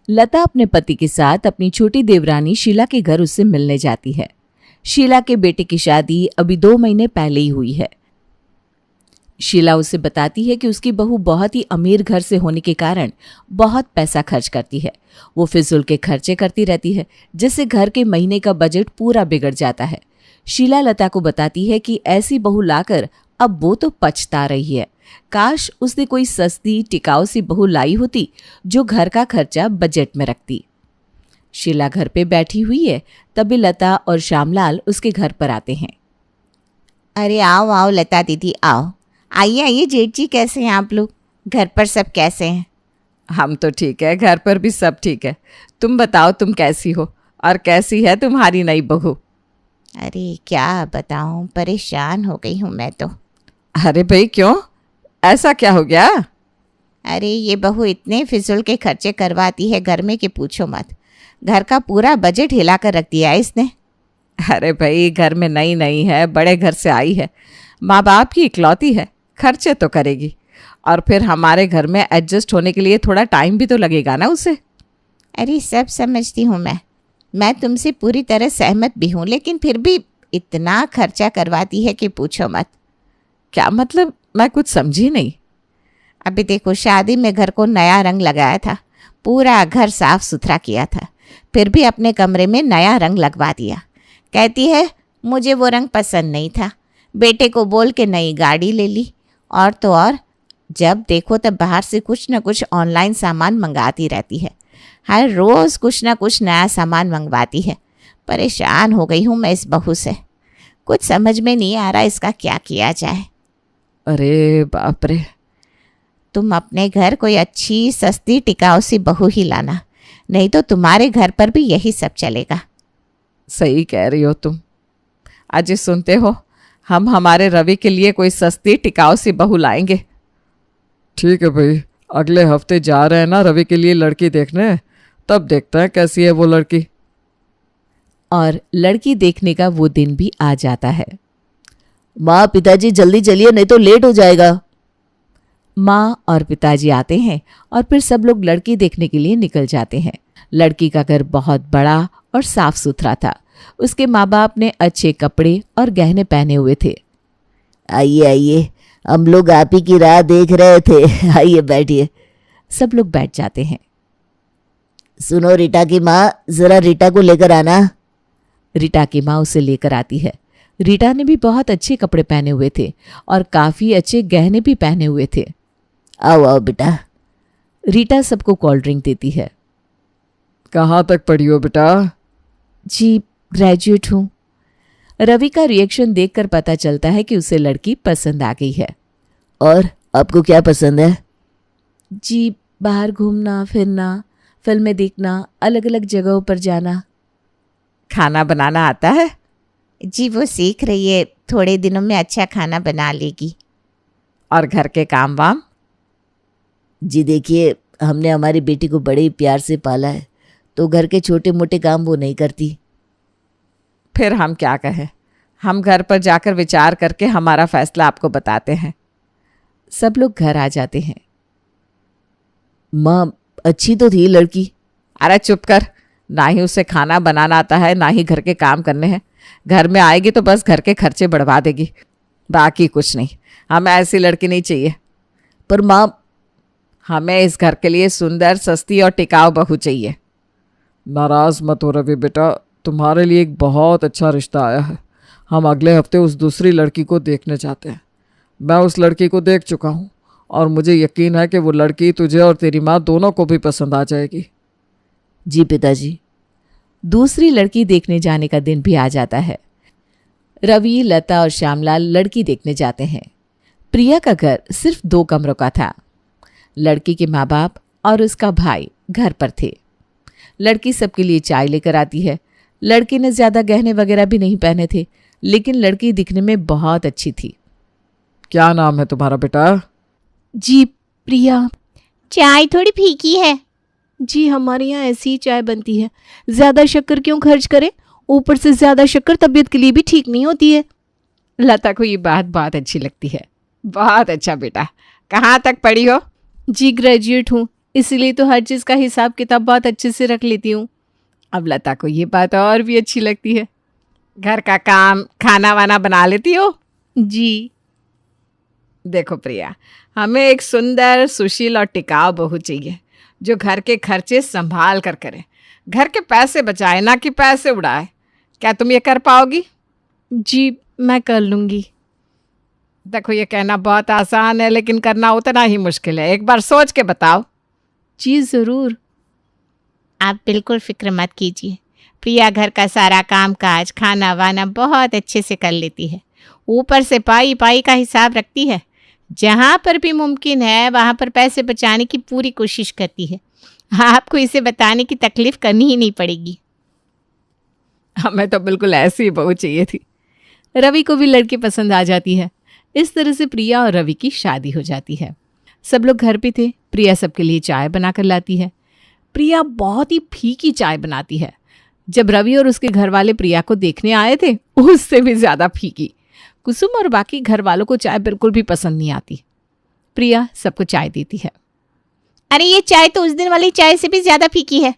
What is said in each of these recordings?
लता अपने पति के साथ अपनी छोटी देवरानी शीला के घर उससे मिलने जाती है। शीला के बेटे की शादी अभी 2 महीने पहले ही हुई है। शीला उसे बताती है कि उसकी बहू बहुत ही अमीर घर से होने के कारण बहुत पैसा खर्च करती है। वो फिजूल के खर्चे करती रहती है, जिससे घर के महीने का बजट पूरा बिगड़ जाता है। शीला लता को बताती है कि ऐसी बहू लाकर अब वो तो पछता रही है। काश उसने कोई सस्ती टिकाऊ सी बहू लाई होती जो घर का खर्चा बजट में रखती। शीला घर पे बैठी हुई है, तभी लता और श्यामलाल उसके घर पर आते हैं। अरे आओ आओ लता दीदी आओ। आइए आइए जेठ जी, कैसे हैं आप लोग? घर पर सब कैसे हैं? हम तो ठीक है, घर पर भी सब ठीक है। तुम बताओ, तुम कैसी हो और कैसी है तुम्हारी नई बहू? अरे क्या बताऊं, परेशान हो गई हूँ मैं तो। अरे भाई क्यों, ऐसा क्या हो गया? अरे ये बहू इतने फिजूल के खर्चे करवाती है घर में कि पूछो मत। घर का पूरा बजट हिला कर रख दिया है इसने। अरे भाई, घर में नई नई है, बड़े घर से आई है, माँ बाप की इकलौती है, खर्चे तो करेगी। और फिर हमारे घर में एडजस्ट होने के लिए थोड़ा टाइम भी तो लगेगा ना उसे। अरे सब समझती हूँ मैं तुमसे पूरी तरह सहमत भी हूँ, लेकिन फिर भी इतना खर्चा करवाती है कि पूछो मत। क्या मतलब, मैं कुछ समझी नहीं। अभी देखो, शादी में घर को नया रंग लगाया था, पूरा घर साफ सुथरा किया था, फिर भी अपने कमरे में नया रंग लगवा दिया। कहती है मुझे वो रंग पसंद नहीं था। बेटे को बोल के नई गाड़ी ले ली। और तो और जब देखो तब बाहर से कुछ न कुछ ऑनलाइन सामान मंगाती रहती है। हर रोज़ कुछ ना कुछ नया सामान मंगवाती है। परेशान हो गई हूँ मैं इस बहू से। कुछ समझ में नहीं आ रहा इसका क्या किया जाए। अरे बाप रे। तुम अपने घर कोई अच्छी सस्ती टिकाऊ सी बहू ही लाना, नहीं तो तुम्हारे घर पर भी यही सब चलेगा। सही कह रही हो तुम। आज सुनते हो, हम हमारे रवि के लिए कोई सस्ती टिकाऊ सी बहू लाएंगे। ठीक है भाई, अगले हफ्ते जा रहे हैं ना रवि के लिए लड़की देखने, तब देखते हैं कैसी है वो लड़की। और लड़की देखने का वो दिन भी आ जाता है। माँ पिताजी जल्दी चलिए, नहीं तो लेट हो जाएगा। माँ और पिताजी आते हैं और फिर सब लोग लड़की देखने के लिए निकल जाते हैं। लड़की का घर बहुत बड़ा और साफ सुथरा था। उसके माँ बाप ने अच्छे कपड़े और गहने पहने हुए थे। आइए आइए, हम लोग आप ही की राह देख रहे थे, आइए बैठिए। सब लोग बैठ जाते हैं। सुनो रीटा की माँ, जरा रीटा को लेकर आना। रीटा की माँ उसे लेकर आती है। रीटा ने भी बहुत अच्छे कपड़े पहने हुए थे और काफी अच्छे गहने भी पहने हुए थे। आओ आओ बेटा। रीटा सबको कोल्ड ड्रिंक देती है। कहाँ तक पढ़ी हो बेटा? जी ग्रेजुएट हूँ। रवि का रिएक्शन देखकर पता चलता है कि उसे लड़की पसंद आ गई है। और आपको क्या पसंद है? जी बाहर घूमना फिरना, फिल्में देखना, अलग अलग जगहों पर जाना। खाना बनाना आता है? जी वो सीख रही है, थोड़े दिनों में अच्छा खाना बना लेगी। और घर के काम वाम? जी देखिए, हमने हमारी बेटी को बड़े ही प्यार से पाला है, तो घर के छोटे मोटे काम वो नहीं करती। फिर हम क्या कहें, हम घर पर जाकर विचार करके हमारा फैसला आपको बताते हैं। सब लोग घर आ जाते हैं। माँ अच्छी तो थी लड़की। अरे चुप कर, ना ही उसे खाना बनाना आता है, ना ही घर के काम करने हैं। घर में आएगी तो बस घर के खर्चे बढ़वा देगी, बाकी कुछ नहीं। हमें ऐसी लड़की नहीं चाहिए। पर माँ, हमें इस घर के लिए सुंदर, सस्ती और टिकाऊ बहू चाहिए। नाराज मत हो रवि बेटा, तुम्हारे लिए एक बहुत अच्छा रिश्ता आया है। हम अगले हफ्ते उस दूसरी लड़की को देखने चाहते हैं। मैं उस लड़की को देख चुका हूँ और मुझे यकीन है कि वो लड़की तुझे और तेरी माँ दोनों को भी पसंद आ जाएगी। जी पिताजी। दूसरी लड़की देखने जाने का दिन भी आ जाता है। रवि, लता और श्यामलाल लड़की देखने जाते हैं। प्रिया का घर सिर्फ 2 कमरों का था। लड़की के माँ बाप और उसका भाई घर पर थे। लड़की सबके लिए चाय लेकर आती है। लड़की ने ज्यादा गहने वगैरह भी नहीं पहने थे, लेकिन लड़की दिखने में बहुत अच्छी थी। क्या नाम है तुम्हारा बेटा? जी प्रिया। चाय थोड़ी फीकी है। जी हमारे यहाँ ऐसी ही चाय बनती है, ज्यादा शक्कर क्यों खर्च करें, ऊपर से ज्यादा शक्कर तबीयत के लिए भी ठीक नहीं होती है। लता को ये बात बहुत अच्छी लगती है। बहुत अच्छा बेटा, कहाँ तक पढ़ी हो? जी ग्रेजुएट हूँ, इसीलिए तो हर चीज़ का हिसाब किताब बहुत अच्छे से रख लेती हूँ। अब लता को ये बात और भी अच्छी लगती है। घर का काम, खाना वाना बना लेती हो? जी। देखो प्रिया, हमें एक सुंदर, सुशील और टिकाऊ बहू चाहिए जो घर के खर्चे संभाल कर करे, घर के पैसे बचाए, ना कि पैसे उड़ाए। क्या तुम ये कर पाओगी? जी, मैं कर लूँगी। देखो, ये कहना बहुत आसान है लेकिन करना उतना ही मुश्किल है। एक बार सोच के बताओ। जी ज़रूर। आप बिल्कुल फिक्र मत कीजिए, प्रिया घर का सारा काम काज, खाना वाना बहुत अच्छे से कर लेती है। ऊपर से पाई पाई का हिसाब रखती है। जहाँ पर भी मुमकिन है वहाँ पर पैसे बचाने की पूरी कोशिश करती है। आपको इसे बताने की तकलीफ करनी ही नहीं पड़ेगी। हमें तो बिल्कुल ऐसी ही बहू चाहिए थी। रवि को भी लड़की पसंद आ जाती है। इस तरह से प्रिया और रवि की शादी हो जाती है। सब लोग घर पे थे। प्रिया सबके लिए चाय बनाकर लाती है। प्रिया बहुत ही फीकी चाय बनाती है। जब रवि और उसके घर वाले प्रिया को देखने आए थे, उससे भी ज़्यादा फीकी। कुसुम और बाकी घर वालों को चाय बिल्कुल भी पसंद नहीं आती। प्रिया सबको चाय देती है। अरे ये चाय तो उस दिन वाली चाय से भी ज़्यादा फीकी है।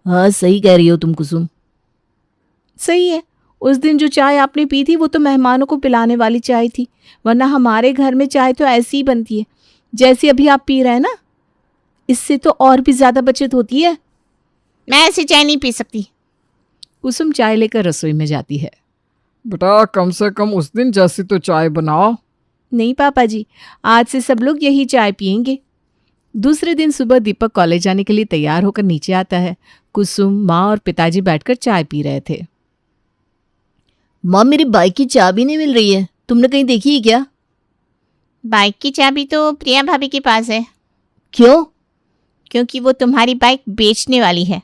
हाँ सही कह रही हो तुम कुसुम। सही है, उस दिन जो चाय आपने पी थी वो तो मेहमानों को पिलाने वाली चाय थी, वरना हमारे घर में चाय तो ऐसी ही बनती है जैसी अभी आप पी रहे हैं ना। इससे तो और भी ज़्यादा बचत होती है। मैं ऐसी चाय नहीं पी सकती। कुसुम चाय लेकर रसोई में जाती है। बेटा कम से कम उस दिन जैसी तो चाय बनाओ। नहीं पापा जी, आज से सब लोग यही चाय पियेंगे। दूसरे दिन सुबह दीपक कॉलेज जाने के लिए तैयार होकर नीचे आता है। कुसुम, माँ और पिताजी बैठकर चाय पी रहे थे। माँ मेरी बाइक की चाबी नहीं मिल रही है, तुमने कहीं देखी है क्या? बाइक की चाबी तो प्रिया भाभी के पास है। क्यों? क्योंकि वो तुम्हारी बाइक बेचने वाली है।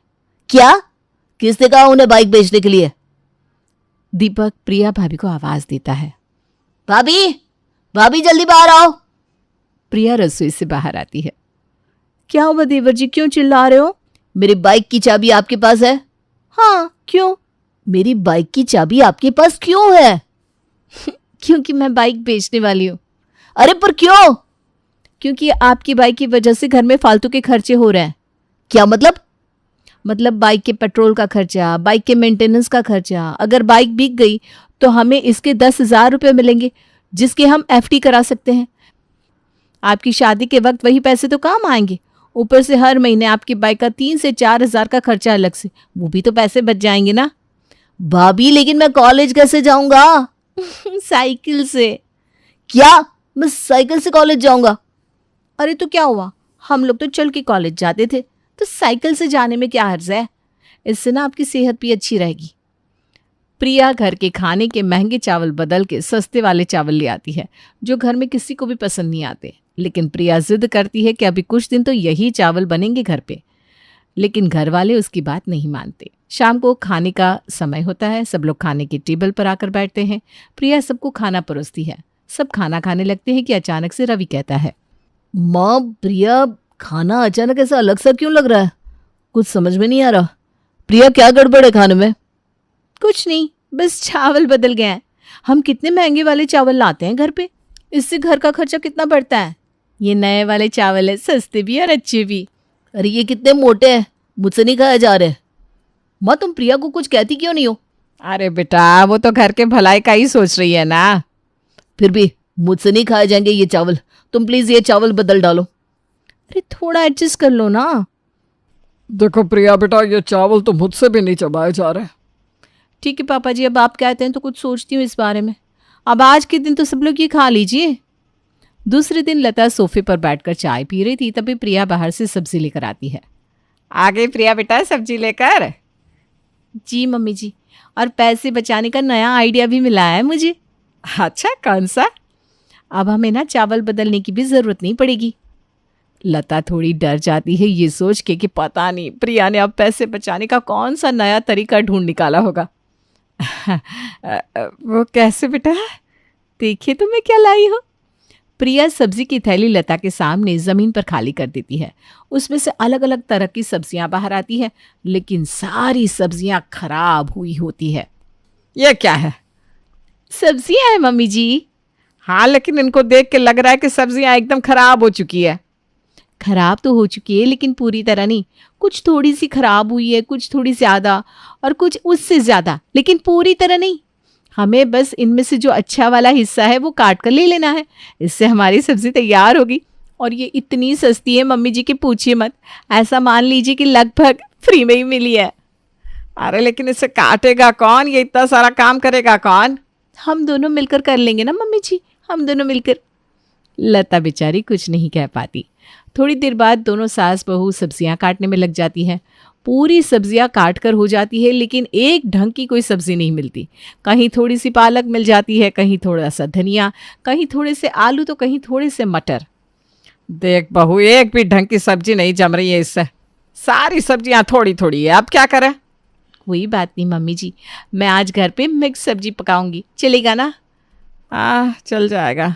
क्या? किसने कहा उन्हें बाइक बेचने के लिए? दीपक प्रिया भाभी को आवाज देता है। भाभी, भाभी जल्दी बाहर आओ। प्रिया रसोई से बाहर आती है। क्या हुआ देवर जी, क्यों चिल्ला रहे हो? मेरी बाइक की चाबी आपके पास है? हाँ, क्यों? मेरी बाइक की चाबी आपके पास क्यों है? क्योंकि मैं बाइक बेचने वाली हूँ। अरे पर क्यों? क्योंकि आपकी बाइक की वजह से घर में फालतू के खर्चे हो रहे हैं। क्या मतलब? मतलब बाइक के पेट्रोल का खर्चा, बाइक के मेंटेनेंस का खर्चा। अगर बाइक बिक गई तो हमें इसके 10,000 रुपये मिलेंगे, जिसके हम FD करा सकते हैं। आपकी शादी के वक्त वही पैसे तो काम आएंगे। ऊपर से हर महीने आपकी बाइक का 3 से 4 हज़ार का खर्चा अलग से, वो भी तो पैसे बच जाएंगे ना। भाभी लेकिन मैं कॉलेज कैसे जाऊंगा? साइकिल से। क्या? मैं साइकिल से कॉलेज जाऊंगा? अरे तो क्या हुआ, हम लोग तो चल के कॉलेज जाते थे, तो साइकिल से जाने में क्या हर्ज है? इससे ना आपकी सेहत भी अच्छी रहेगी। प्रिया घर के खाने के महंगे चावल बदल के सस्ते वाले चावल ले आती है, जो घर में किसी को भी पसंद नहीं आते। लेकिन प्रिया जिद करती है कि अभी कुछ दिन तो यही चावल बनेंगे घर पे। लेकिन घर वाले उसकी बात नहीं मानते। शाम को खाने का समय होता है। सब लोग खाने के टेबल पर आकर बैठते हैं। प्रिया सबको खाना परोसती है। सब खाना खाने लगते हैं कि अचानक से रवि कहता है, माँ प्रिया, खाना अचानक ऐसा अलग सा क्यों लग रहा है? कुछ समझ में नहीं आ रहा। प्रिया क्या गड़बड़ है खाने में? कुछ नहीं, बस चावल बदल गए हैं। हम कितने महंगे वाले चावल लाते हैं घर पे, इससे घर का खर्चा कितना बढ़ता है। ये नए वाले चावल है, सस्ते भी और अच्छे भी। अरे ये कितने मोटे हैं, मुझसे नहीं खाया जा रहे। माँ तुम प्रिया को कुछ कहती क्यों नहीं हो? अरे बेटा, वो तो घर के भलाई का ही सोच रही है ना। फिर भी मुझसे नहीं खाए जाएंगे ये चावल। तुम प्लीज ये चावल बदल डालो। अरे थोड़ा एडजस्ट कर लो ना। देखो प्रिया बेटा, ये चावल तो मुझसे भी नहीं चबाए जा रहे। ठीक है पापा जी, अब आप कहते हैं तो कुछ सोचती हूँ इस बारे में। अब आज के दिन तो सब लोग ये खा लीजिए। दूसरे दिन लता सोफे पर बैठकर चाय पी रही थी, तभी प्रिया बाहर से सब्जी लेकर आती है। आ गई प्रिया बेटा सब्जी लेकर? जी मम्मी जी, और पैसे बचाने का नया आइडिया भी मिला है मुझे। अच्छा, कौन सा? अब हमें ना चावल बदलने की भी ज़रूरत नहीं पड़ेगी। लता थोड़ी डर जाती है ये सोच के कि पता नहीं प्रिया ने अब पैसे बचाने का कौन सा नया तरीका ढूंढ निकाला होगा। वो कैसे बेटा? देखिए तो मैं क्या लाई हूँ। प्रिया सब्जी की थैली लता के सामने ज़मीन पर खाली कर देती है। उसमें से अलग अलग तरह की सब्जियां बाहर आती है, लेकिन सारी सब्जियां खराब हुई होती है। ये क्या है? सब्जियां हैं मम्मी जी। हाँ, लेकिन इनको देख के लग रहा है कि सब्जियां एकदम खराब हो चुकी है। खराब तो हो चुकी है लेकिन पूरी तरह नहीं। कुछ थोड़ी सी खराब हुई है, कुछ थोड़ी ज़्यादा और कुछ उससे ज़्यादा, लेकिन पूरी तरह नहीं। हमें बस इनमें से जो अच्छा वाला हिस्सा है वो काट कर ले लेना है। इससे हमारी सब्जी तैयार होगी। और ये इतनी सस्ती है मम्मी जी कि पूछिए मत। ऐसा मान लीजिए कि लगभग फ्री में ही मिली है। अरे लेकिन इसे काटेगा कौन? ये इतना सारा काम करेगा कौन? हम दोनों मिलकर कर लेंगे ना मम्मी जी, हम दोनों मिलकर। लता बेचारी कुछ नहीं कह पाती। थोड़ी देर बाद दोनों सास बहू सब्जियां काटने में लग जाती हैं। पूरी सब्जियां काट कर हो जाती है लेकिन एक ढंग की कोई सब्जी नहीं मिलती। कहीं थोड़ी सी पालक मिल जाती है, कहीं थोड़ा सा धनिया, कहीं थोड़े से आलू, तो कहीं थोड़े से मटर। देख बहू, एक भी ढंग की सब्जी नहीं जम रही है इससे। सारी सब्जियां थोड़ी थोड़ी है, अब क्या करें? कोई बात नहीं मम्मी जी, मैं आज घर पे मिक्स सब्जी पकाऊंगी, चलेगा ना? चल जाएगा।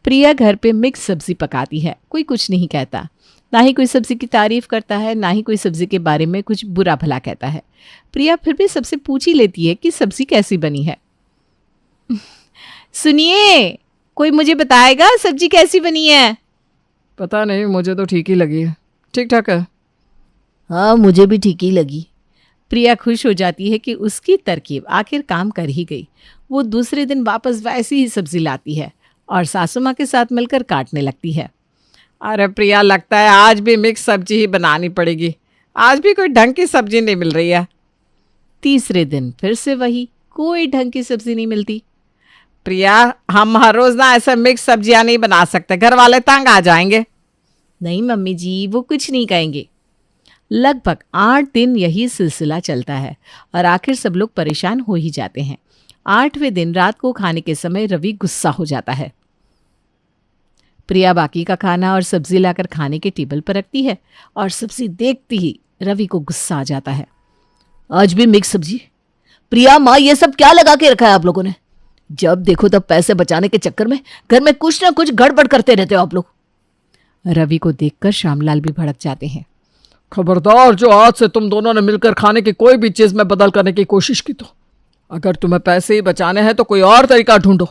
प्रिया घर पे मिक्स सब्जी पकाती है। कोई कुछ नहीं कहता, ना ही कोई सब्जी की तारीफ करता है, ना ही कोई सब्जी के बारे में कुछ बुरा भला कहता है। प्रिया फिर भी सबसे पूछ ही लेती है कि सब्जी कैसी बनी है। सुनिए, कोई मुझे बताएगा सब्जी कैसी बनी है? पता नहीं, मुझे तो ठीक ही लगी है, ठीक ठाक है। हाँ, मुझे भी ठीक ही लगी। प्रिया खुश हो जाती है कि उसकी तरकीब आखिर काम कर ही गई। वो दूसरे दिन वापस वैसी ही सब्जी लाती है और सासू माँ के साथ मिलकर काटने लगती है। अरे प्रिया, लगता है आज भी मिक्स सब्जी ही बनानी पड़ेगी। आज भी कोई ढंग की सब्जी नहीं मिल रही है। तीसरे दिन फिर से वही, कोई ढंग की सब्जी नहीं मिलती। प्रिया, हम हर रोज ना ऐसे मिक्स सब्जियां नहीं बना सकते, घर वाले तंग आ जाएंगे। नहीं मम्मी जी, वो कुछ नहीं कहेंगे। लगभग 8 दिन यही सिलसिला चलता है और आखिर सब लोग परेशान हो ही जाते हैं। 8वें दिन रात को खाने के समय रवि गुस्सा हो जाता है। प्रिया बाकी का खाना और सब्जी लाकर खाने के टेबल पर रखती है और सब्जी देखती ही रवि को गुस्सा आ जाता है। आज भी मिक्स सब्जी? प्रिया माँ, ये सब क्या लगा के रखा है आप लोगों ने? जब देखो तब पैसे बचाने के चक्कर में घर में कुछ ना कुछ गड़बड़ करते रहते हो आप लोग। रवि को देखकर श्यामलाल भी भड़क जाते हैं। खबरदार, जो आज से तुम दोनों ने मिलकर खाने की कोई भी चीज में बदल करने की कोशिश की तो अगर तुम्हें पैसे ही बचाने हैं तो कोई और तरीका ढूंढो,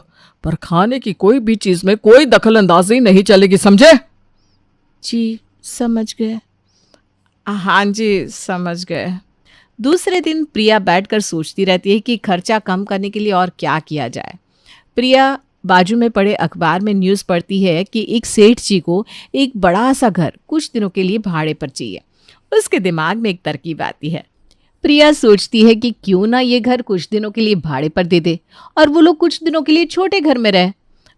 पर खाने की कोई भी चीज में कोई दखल अंदाजी नहीं चलेगी, समझे? जी समझ गए। हाँ जी, समझ गए। दूसरे दिन प्रिया बैठकर सोचती रहती है कि खर्चा कम करने के लिए और क्या किया जाए। प्रिया बाजू में पड़े अखबार में न्यूज़ पढ़ती है कि एक सेठ जी को एक बड़ा सा घर कुछ दिनों के लिए भाड़े पर चाहिए। उसके दिमाग में एक तरकीब आती है। प्रिया सोचती है कि क्यों ना ये घर कुछ दिनों के लिए भाड़े पर दे दे और वो लोग कुछ दिनों के लिए छोटे घर में रहे।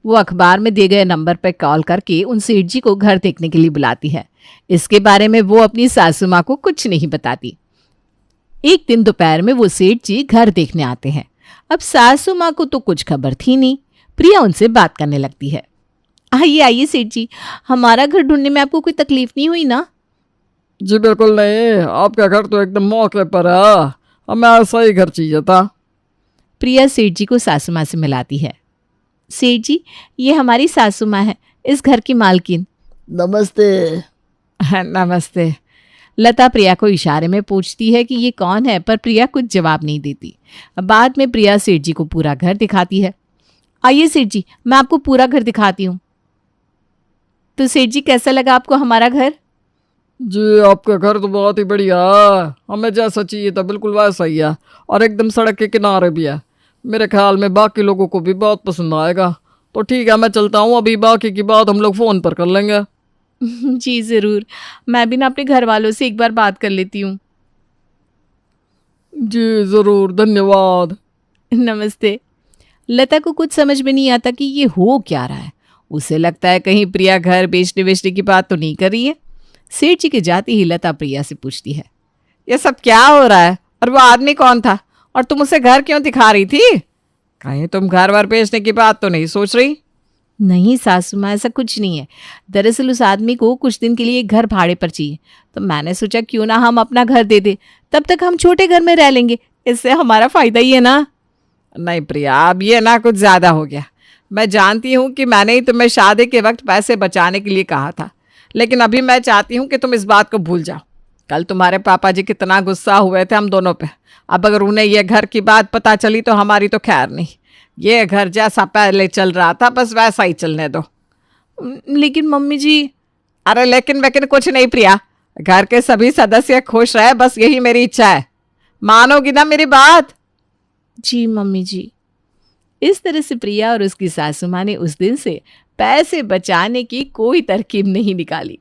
वो अखबार में दिए गए नंबर पर कॉल करके उन सेठ जी को घर देखने के लिए बुलाती है। इसके बारे में वो अपनी सासू माँ को कुछ नहीं बताती। एक दिन दोपहर में वो सेठ जी घर देखने आते हैं। अब सासू माँ को तो कुछ खबर थी नहीं। प्रिया उनसे बात करने लगती है। आइए आइए सेठ जी, हमारा घर ढूंढने में आपको कोई तकलीफ नहीं हुई ना? जी बिल्कुल नहीं, आपका घर तो एकदम मौके पर है, हमें ऐसा ही घर चाहिए था। प्रिया सेठ जी को सासू माँ से मिलाती है। सेठ जी, ये हमारी सासू माँ है, इस घर की मालकिन। नमस्ते। नमस्ते। लता प्रिया को इशारे में पूछती है कि ये कौन है, पर प्रिया कुछ जवाब नहीं देती। बाद में प्रिया सेठ जी को पूरा घर दिखाती है। आइए सेठ जी, मैं आपको पूरा घर दिखाती हूँ। तो सेठ जी, कैसा लगा आपको हमारा घर? जी, आपका घर तो बहुत ही बढ़िया है, हमें जैसा चाहिए था बिल्कुल वैसा ही है, और एकदम सड़क के किनारे भी है। मेरे ख्याल में बाकी लोगों को भी बहुत पसंद आएगा। तो ठीक है, मैं चलता हूँ, अभी बाकी की बात हम लोग फ़ोन पर कर लेंगे। जी ज़रूर, मैं भी ना अपने घर वालों से एक बार बात कर लेती हूँ। जी ज़रूर, धन्यवाद। नमस्ते। लता को कुछ समझ में नहीं आता कि ये हो क्या रहा है। उसे लगता है कहीं प्रिया घर बेचने की बात तो नहीं कर रही है। सेठ जी के जाते ही लता प्रिया से पूछती है, ये सब क्या हो रहा है? और वो आदमी कौन था? और तुम उसे घर क्यों दिखा रही थी? कहीं तुम घर वर बेचने की बात तो नहीं सोच रही? नहीं सासू माँ, ऐसा कुछ नहीं है। दरअसल उस आदमी को कुछ दिन के लिए एक घर भाड़े पर चाहिए, तो मैंने सोचा क्यों ना हम अपना घर दे दे, तब तक हम छोटे घर में रह लेंगे, इससे हमारा फायदा ही है ना। नहीं प्रिया, अब ये ना कुछ ज़्यादा हो गया। मैं जानती हूँ कि मैंने ही तुम्हें शादी के वक्त पैसे बचाने के लिए कहा था, लेकिन अभी मैं चाहती हूँ कि तुम इस बात को भूल जाओ। कल तुम्हारे पापा जी कितना गुस्सा हुए थे हम दोनों पे। अब अगर उन्हें यह घर की बात पता चली तो हमारी तो खैर नहीं। ये घर जैसा पहले चल रहा था बस वैसा ही चलने दो। लेकिन मम्मी जी। अरे लेकिन कुछ नहीं प्रिया, घर के सभी सदस्य खुश रहे, बस यही मेरी इच्छा है। मानोगी ना मेरी बात? जी मम्मी जी। इस तरह से प्रिया और उसकी सासू माँ ने उस दिन से पैसे बचाने की कोई तरकीब नहीं निकाली।